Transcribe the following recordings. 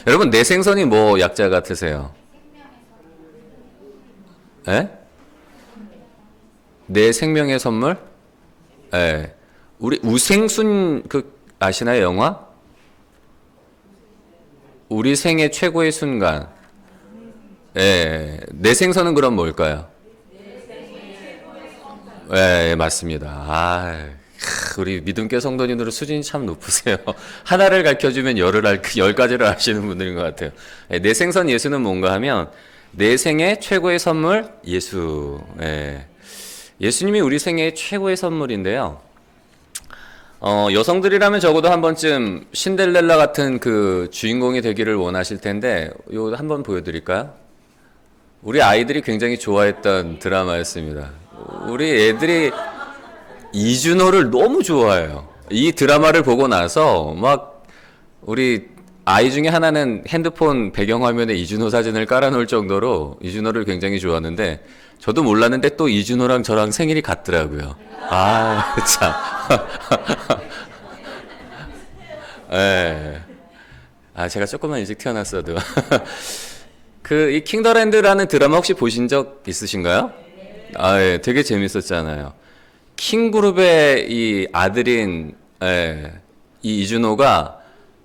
여러분, 내 생선이 뭐 약자 같으세요? 에? 내 생명의 선물? 예. 우리 우생순 그 아시나요, 영화? 우리 생애 최고의 순간. 예. 내 생선은 그럼 뭘까요? 예, 맞습니다. 우리 믿음교 성도님들은 수준이 참 높으세요. 하나를 가르쳐주면 열 가지를 아시는 분들인 것 같아요. 예, 내 생선 예수는 뭔가 하면 내 생애 최고의 선물 예수. 예. 예수님이 우리 생애의 최고의 선물인데요. 여성들이라면 적어도 한 번쯤 신데렐라 같은 그 주인공이 되기를 원하실 텐데, 이거 한번 보여드릴까요? 우리 아이들이 굉장히 좋아했던 드라마였습니다. 우리 애들이 이준호를 너무 좋아해요. 이 드라마를 보고 나서 막 우리 아이 중에 하나는 핸드폰 배경화면에 이준호 사진을 깔아놓을 정도로 이준호를 굉장히 좋아하는데, 저도 몰랐는데 또 이준호랑 저랑 생일이 같더라고요. 참. 예. 제가 조금만 일찍 태어났어도. 이 킹더랜드라는 드라마 혹시 보신 적 있으신가요? 예, 되게 재밌었잖아요. 킹그룹의 이 아들인, 이 이준호가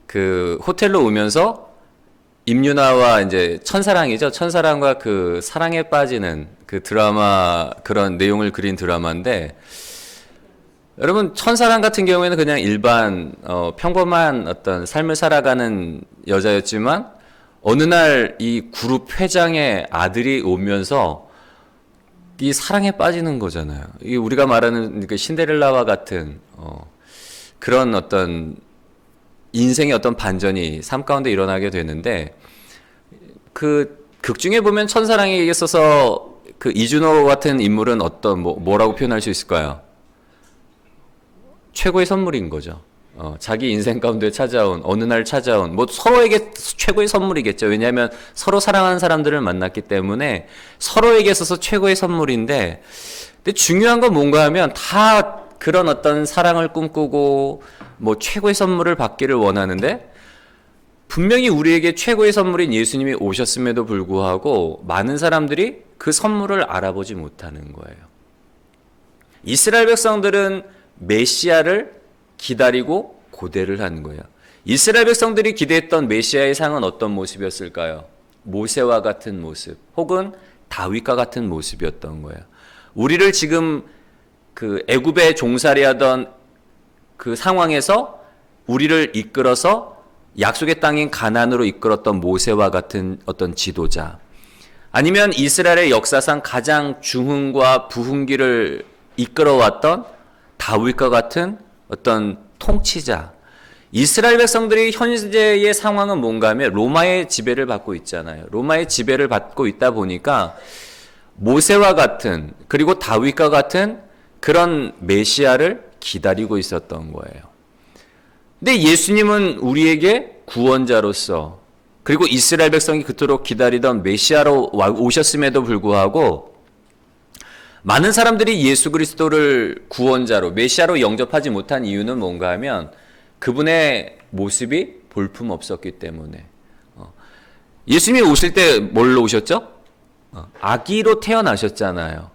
그 호텔로 오면서 임윤아와 이제 첫사랑이죠. 첫사랑과 그 사랑에 빠지는 그 드라마, 그런 내용을 그린 드라마인데, 여러분, 첫사랑 같은 경우에는 그냥 일반, 평범한 어떤 삶을 살아가는 여자였지만, 어느 날 이 그룹 회장의 아들이 오면서 이 사랑에 빠지는 거잖아요. 이 우리가 말하는 그 신데렐라와 같은, 그런 어떤 인생의 어떤 반전이 삶 가운데 일어나게 되는데, 그 극 중에 보면 첫사랑에 있어서 그 이준호 같은 인물은 뭐라고 표현할 수 있을까요? 최고의 선물인 거죠. 자기 인생 가운데 찾아온, 어느 날 찾아온, 뭐 서로에게 최고의 선물이겠죠. 왜냐하면 서로 사랑하는 사람들을 만났기 때문에 서로에게 있어서 최고의 선물인데, 근데 중요한 건 뭔가 하면 다 그런 어떤 사랑을 꿈꾸고 뭐 최고의 선물을 받기를 원하는데, 분명히 우리에게 최고의 선물인 예수님이 오셨음에도 불구하고 많은 사람들이 그 선물을 알아보지 못하는 거예요. 이스라엘 백성들은 메시아를 기다리고 고대를 한 거예요. 이스라엘 백성들이 기대했던 메시아의 상은 어떤 모습이었을까요? 모세와 같은 모습, 혹은 다윗과 같은 모습이었던 거예요. 우리를 지금 그 애굽에 종살이하던 그 상황에서 우리를 이끌어서 약속의 땅인 가나안으로 이끌었던 모세와 같은 어떤 지도자, 아니면 이스라엘의 역사상 가장 중흥과 부흥기를 이끌어왔던 다윗과 같은 어떤 통치자. 이스라엘 백성들이 현재의 상황은 뭔가 하면 로마의 지배를 받고 있잖아요. 로마의 지배를 받고 있다 보니까 모세와 같은, 그리고 다윗과 같은 그런 메시아를 기다리고 있었던 거예요. 근데 예수님은 우리에게 구원자로서, 그리고 이스라엘 백성이 그토록 기다리던 메시아로 오셨음에도 불구하고 많은 사람들이 예수 그리스도를 구원자로, 메시아로 영접하지 못한 이유는 뭔가 하면 그분의 모습이 볼품없었기 때문에. 예수님이 오실 때 뭘로 오셨죠? 아기로 태어나셨잖아요.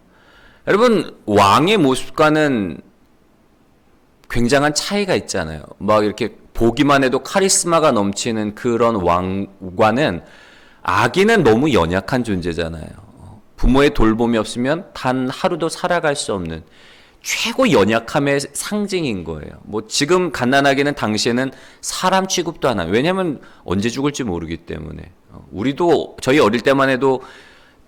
여러분, 왕의 모습과는 굉장한 차이가 있잖아요. 막 이렇게 보기만 해도 카리스마가 넘치는 그런 왕과는, 아기는 너무 연약한 존재잖아요. 부모의 돌봄이 없으면 단 하루도 살아갈 수 없는 최고 연약함의 상징인 거예요. 뭐 지금 갓난아기는 당시에는 사람 취급도 안 하요. 왜냐하면 언제 죽을지 모르기 때문에. 우리도 저희 어릴 때만 해도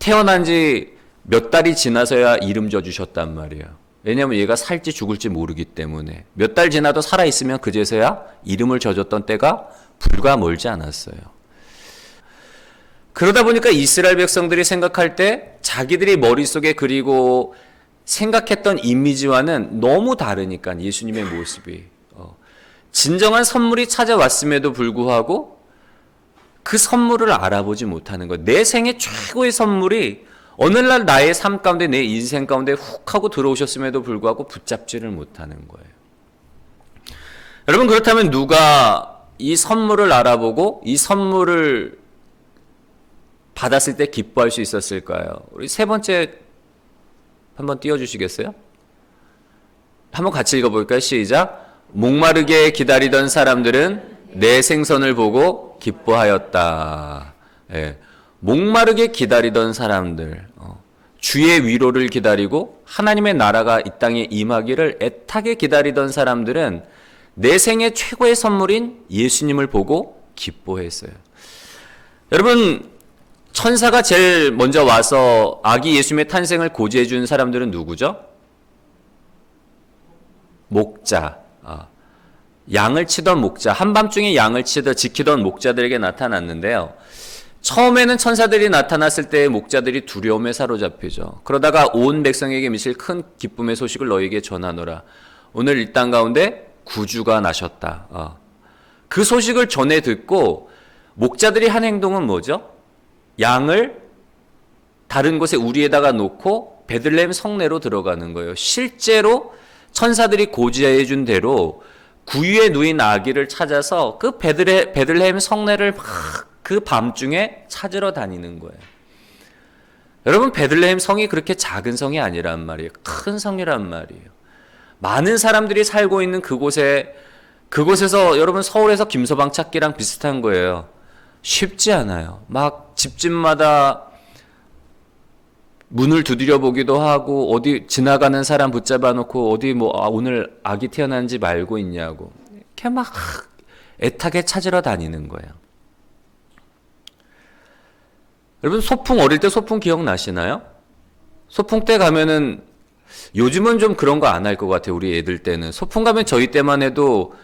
태어난 지 몇 달이 지나서야 이름 져주셨단 말이에요. 왜냐하면 얘가 살지 죽을지 모르기 때문에. 몇 달 지나도 살아있으면 그제서야 이름을 져줬던 때가 불과 멀지 않았어요. 그러다 보니까 이스라엘 백성들이 생각할 때 자기들이 머릿속에 그리고 생각했던 이미지와는 너무 다르니까, 예수님의 모습이. 진정한 선물이 찾아왔음에도 불구하고 그 선물을 알아보지 못하는 거예요. 내 생애 최고의 선물이 어느 날 나의 삶 가운데, 내 인생 가운데 훅 하고 들어오셨음에도 불구하고 붙잡지를 못하는 거예요. 여러분, 그렇다면 누가 이 선물을 알아보고 이 선물을 받았을 때 기뻐할 수 있었을까요? 우리 세 번째 한번 띄워주시겠어요? 한번 같이 읽어볼까요? 시작. 목마르게 기다리던 사람들은 내 생선을 보고 기뻐하였다. 예. 목마르게 기다리던 사람들, 주의 위로를 기다리고 하나님의 나라가 이 땅에 임하기를 애타게 기다리던 사람들은 내 생의 최고의 선물인 예수님을 보고 기뻐했어요. 여러분, 천사가 제일 먼저 와서 아기 예수님의 탄생을 고지해 준 사람들은 누구죠? 목자. 양을 치던 목자, 한밤중에 양을 지키던 목자들에게 나타났는데요. 처음에는 천사들이 나타났을 때 목자들이 두려움에 사로잡히죠. 그러다가 온 백성에게 미칠 큰 기쁨의 소식을 너희에게 전하노라. 오늘 이 땅 가운데 구주가 나셨다. 그 소식을 전해 듣고 목자들이 한 행동은 뭐죠? 양을 다른 곳에 우리에다가 놓고 베들레헴 성내로 들어가는 거예요. 실제로 천사들이 고지해 준 대로 구유에 누인 아기를 찾아서 그 베들레헴 성내를 막 그 밤중에 찾으러 다니는 거예요. 여러분, 베들레헴 성이 그렇게 작은 성이 아니란 말이에요. 큰 성이란 말이에요. 많은 사람들이 살고 있는 그곳에서 여러분 서울에서 김서방 찾기랑 비슷한 거예요. 쉽지 않아요. 막 집집마다 문을 두드려 보기도 하고 어디 지나가는 사람 붙잡아 놓고 어디 오늘 아기 태어난 집 알고 있냐고 이렇게 막 애타게 찾으러 다니는 거예요. 여러분, 소풍 어릴 때 소풍 기억나시나요? 소풍 때 가면은 요즘은 좀 그런 거 안 할 것 같아요. 우리 애들 때는 소풍 가면 저희 때만 해도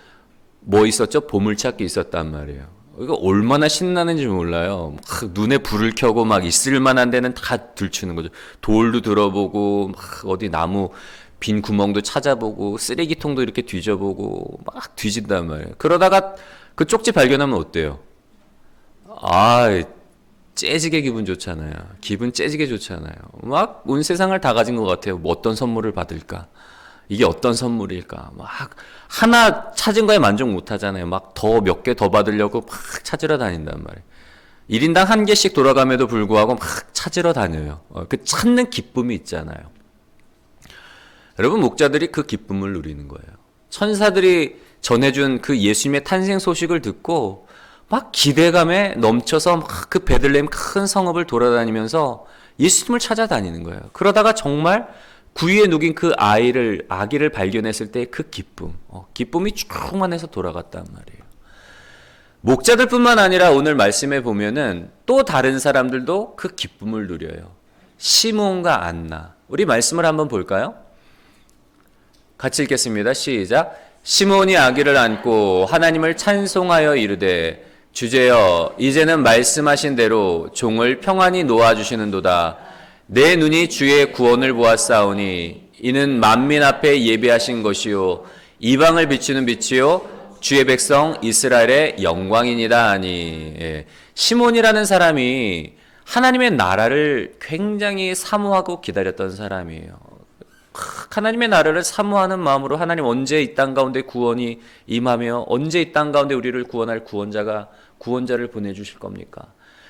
뭐 있었죠? 보물찾기 있었단 말이에요. 이거 얼마나 신나는지 몰라요. 막 눈에 불을 켜고 막 있을 만한 데는 다 들추는 거죠. 돌도 들어보고 막 어디 나무 빈 구멍도 찾아보고 쓰레기통도 이렇게 뒤져보고 막 뒤진단 말이에요. 그러다가 그 쪽지 발견하면 어때요? 째지게 기분 좋잖아요. 기분 째지게 좋잖아요. 막 온 세상을 다 가진 것 같아요. 뭐 어떤 선물을 받을까? 이게 어떤 선물일까? 막 하나 찾은 거에 만족 못 하잖아요. 막 몇 개 더 받으려고 막 찾으러 다닌단 말이에요. 1인당 한 개씩 돌아감에도 불구하고 막 찾으러 다녀요. 그 찾는 기쁨이 있잖아요. 여러분, 목자들이 그 기쁨을 누리는 거예요. 천사들이 전해준 그 예수님의 탄생 소식을 듣고 막 기대감에 넘쳐서 막 그 베들레헴 큰 성읍을 돌아다니면서 예수님을 찾아다니는 거예요. 그러다가 정말 구유에 누긴 그 아기를 발견했을 때 그 기쁨이 충만해서 돌아갔단 말이에요. 목자들뿐만 아니라 오늘 말씀에 보면은 또 다른 사람들도 그 기쁨을 누려요. 시므온과 안나. 우리 말씀을 한번 볼까요? 같이 읽겠습니다. 시작. 시므온이 아기를 안고 하나님을 찬송하여 이르되 주제여, 이제는 말씀하신 대로 종을 평안히 놓아주시는도다. 내 눈이 주의 구원을 보았사오니 이는 만민 앞에 예비하신 것이요 이방을 비추는 빛이요 주의 백성 이스라엘의 영광이니라 하니. 시몬이라는 사람이 하나님의 나라를 굉장히 사모하고 기다렸던 사람이에요. 하나님의 나라를 사모하는 마음으로 하나님 언제 이 땅 가운데 구원이 임하며 언제 이 땅 가운데 우리를 구원할 구원자를 보내주실 겁니까?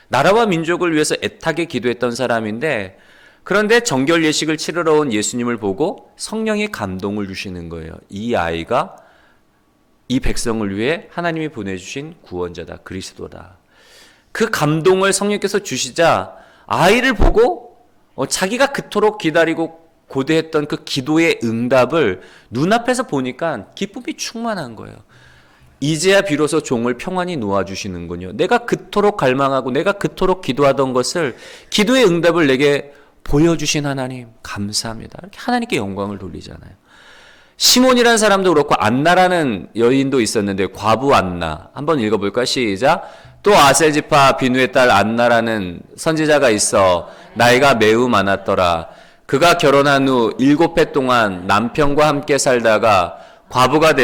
나라와 민족을 위해서 애타게 기도했던 사람인데, 그런데 정결 예식을 치르러 온 예수님을 보고 성령이 감동을 주시는 거예요. 이 아이가 이 백성을 위해 하나님이 보내주신 구원자다, 그리스도다. 그 감동을 성령께서 주시자 아이를 보고 자기가 그토록 기다리고 고대했던 그 기도의 응답을 눈앞에서 보니까 기쁨이 충만한 거예요. 이제야 비로소 종을 평안히 놓아주시는군요. 내가 그토록 갈망하고 내가 그토록 기도하던 것을, 기도의 응답을 내게 보여주신 하나님 감사합니다. 이렇게 하나님께 영광을 돌리잖아요. 시몬이라는 사람도 그렇고 안나라는 여인도 있었는데, 과부 안나 한번 읽어볼까? 시작. 또 아셀지파 비누의 딸 안나라는 선지자가 있어 나이가 매우 많았더라. 그가 결혼한 후 7해 동안 남편과 함께 살다가 과부가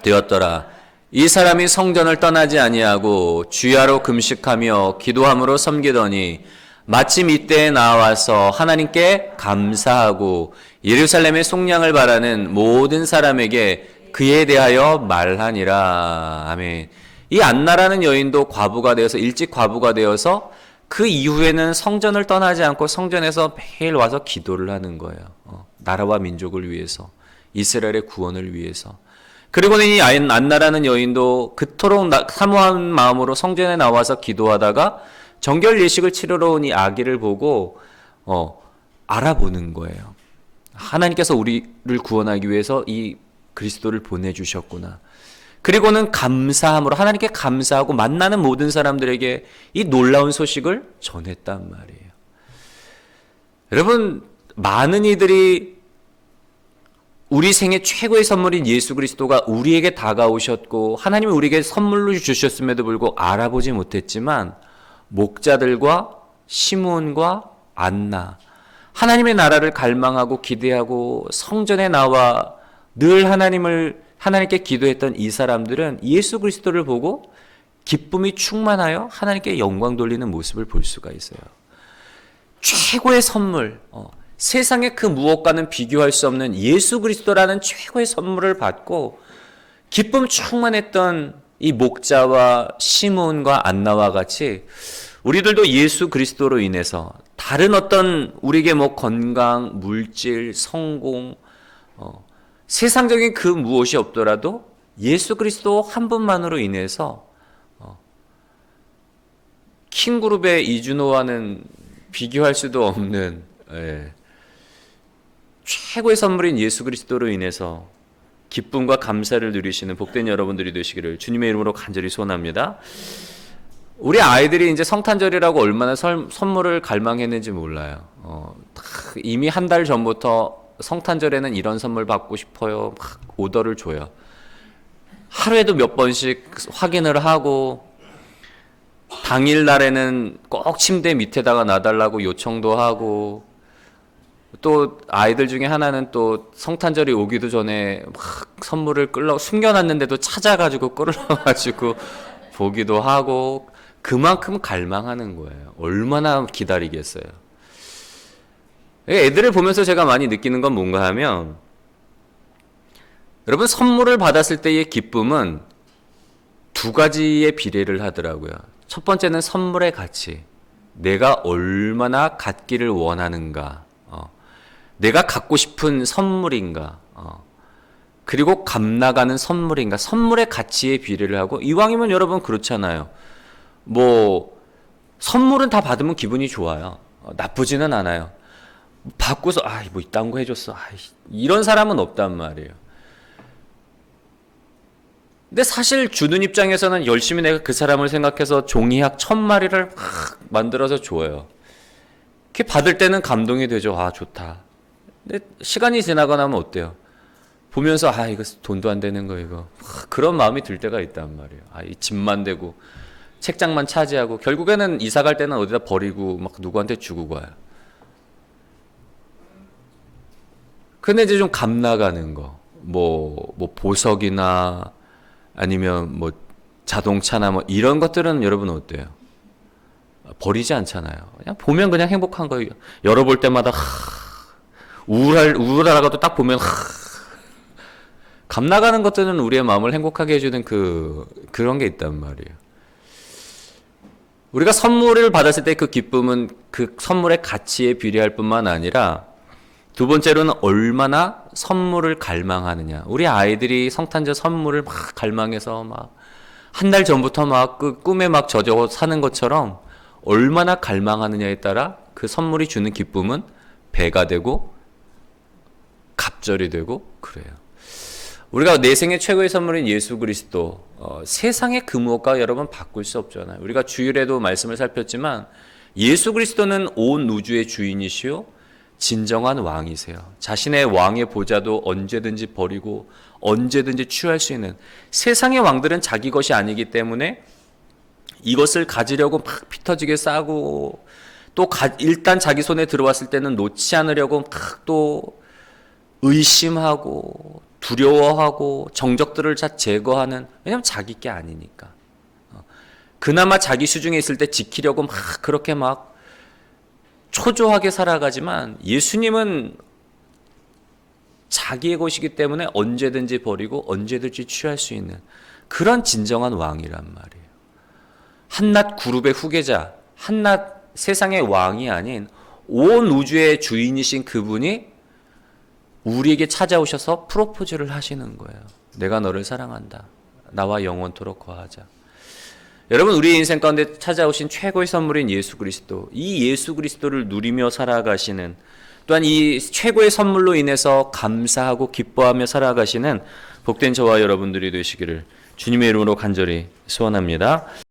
되었더라. 이 사람이 성전을 떠나지 아니하고 주야로 금식하며 기도함으로 섬기더니 마침 이때에 나와서 하나님께 감사하고 예루살렘의 속량을 바라는 모든 사람에게 그에 대하여 말하니라. 아멘. 이 안나라는 여인도 과부가 되어서 일찍 과부가 되어서 그 이후에는 성전을 떠나지 않고 성전에서 매일 와서 기도를 하는 거예요. 나라와 민족을 위해서, 이스라엘의 구원을 위해서. 그리고는 이 안나라는 여인도 그토록 사모한 마음으로 성전에 나와서 기도하다가 정결 예식을 치르러 온 이 아기를 보고 알아보는 거예요. 하나님께서 우리를 구원하기 위해서 이 그리스도를 보내주셨구나. 그리고는 감사함으로 하나님께 감사하고 만나는 모든 사람들에게 이 놀라운 소식을 전했단 말이에요. 여러분, 많은 이들이 우리 생애 최고의 선물인 예수 그리스도가 우리에게 다가오셨고 하나님이 우리에게 선물로 주셨음에도 불구하고 알아보지 못했지만 목자들과 시므온과 안나, 하나님의 나라를 갈망하고 기대하고 성전에 나와 늘 하나님께 기도했던 이 사람들은 예수 그리스도를 보고 기쁨이 충만하여 하나님께 영광 돌리는 모습을 볼 수가 있어요. 최고의 선물, 세상의 그 무엇과는 비교할 수 없는 예수 그리스도라는 최고의 선물을 받고 기쁨 충만했던 이 목자와 시므온과 안나와 같이 우리들도 예수 그리스도로 인해서 다른 어떤 우리에게 건강, 물질, 성공, 세상적인 그 무엇이 없더라도 예수 그리스도 한 분만으로 인해서 킹그룹의 이준호와는 비교할 수도 없는 최고의 선물인 예수 그리스도로 인해서 기쁨과 감사를 누리시는 복된 여러분들이 되시기를 주님의 이름으로 간절히 소원합니다. 우리 아이들이 이제 성탄절이라고 얼마나 선물을 갈망했는지 몰라요. 이미 한 달 전부터 성탄절에는 이런 선물 받고 싶어요. 막 오더를 줘요. 하루에도 몇 번씩 확인을 하고 당일날에는 꼭 침대 밑에다가 놔달라고 요청도 하고 또 아이들 중에 하나는 또 성탄절이 오기도 전에 막 선물을 숨겨놨는데도 찾아가지고 끌어가지고 보기도 하고 그만큼 갈망하는 거예요. 얼마나 기다리겠어요. 애들을 보면서 제가 많이 느끼는 건 뭔가 하면 여러분 선물을 받았을 때의 기쁨은 두 가지의 비례를 하더라고요. 첫 번째는 선물의 가치. 내가 얼마나 갖기를 원하는가. 내가 갖고 싶은 선물인가. 그리고 값나가는 선물인가. 선물의 가치에 비례를 하고 이왕이면 여러분 그렇잖아요. 선물은 다 받으면 기분이 좋아요. 나쁘지는 않아요. 받고서 이딴 거 해줬어. 이런 사람은 없단 말이에요. 근데 사실 주는 입장에서는 열심히 내가 그 사람을 생각해서 종이약 1000마리를 막 만들어서 줘요. 그게 받을 때는 감동이 되죠. 좋다. 근데 시간이 지나고 나면 어때요? 보면서 이거 돈도 안 되는 거 이거. 그런 마음이 들 때가 있단 말이에요. 이 집만 되고 책장만 차지하고 결국에는 이사 갈 때는 어디다 버리고 막 누구한테 주고 가요. 근데 이제 좀 값 나가는 거, 보석이나 아니면 자동차나 이런 것들은 여러분 어때요? 버리지 않잖아요. 그냥 보면 그냥 행복한 거예요. 열어볼 때마다 우울하다가도 딱 보면 값 나가는 것들은 우리의 마음을 행복하게 해주는 그런 게 있단 말이에요. 우리가 선물을 받았을 때 그 기쁨은 그 선물의 가치에 비례할 뿐만 아니라 두 번째로는 얼마나 선물을 갈망하느냐. 우리 아이들이 성탄절 선물을 막 갈망해서 한 달 전부터 그 꿈에 젖어 사는 것처럼 얼마나 갈망하느냐에 따라 그 선물이 주는 기쁨은 배가 되고 갑절이 되고 그래요. 우리가 내 생애 최고의 선물인 예수 그리스도, 세상의 그 무엇과 여러분 바꿀 수 없잖아요. 우리가 주일에도 말씀을 살폈지만 예수 그리스도는 온 우주의 주인이시요 진정한 왕이세요. 자신의 왕의 보좌도 언제든지 버리고 언제든지 취할 수 있는, 세상의 왕들은 자기 것이 아니기 때문에 이것을 가지려고 막 피터지게 싸고 또 일단 자기 손에 들어왔을 때는 놓지 않으려고 막 또 의심하고 두려워하고 정적들을 다 제거하는, 왜냐면 자기 게 아니니까. 그나마 자기 수중에 있을 때 지키려고 막 그렇게 초조하게 살아가지만 예수님은 자기의 것이기 때문에 언제든지 버리고 언제든지 취할 수 있는 그런 진정한 왕이란 말이에요. 한낱 그룹의 후계자, 한낱 세상의 왕이 아닌 온 우주의 주인이신 그분이 우리에게 찾아오셔서 프로포즈를 하시는 거예요. 내가 너를 사랑한다. 나와 영원토록 거하자. 여러분, 우리 인생 가운데 찾아오신 최고의 선물인 예수 그리스도, 이 예수 그리스도를 누리며 살아가시는, 또한 이 최고의 선물로 인해서 감사하고 기뻐하며 살아가시는 복된 저와 여러분들이 되시기를 주님의 이름으로 간절히 소원합니다.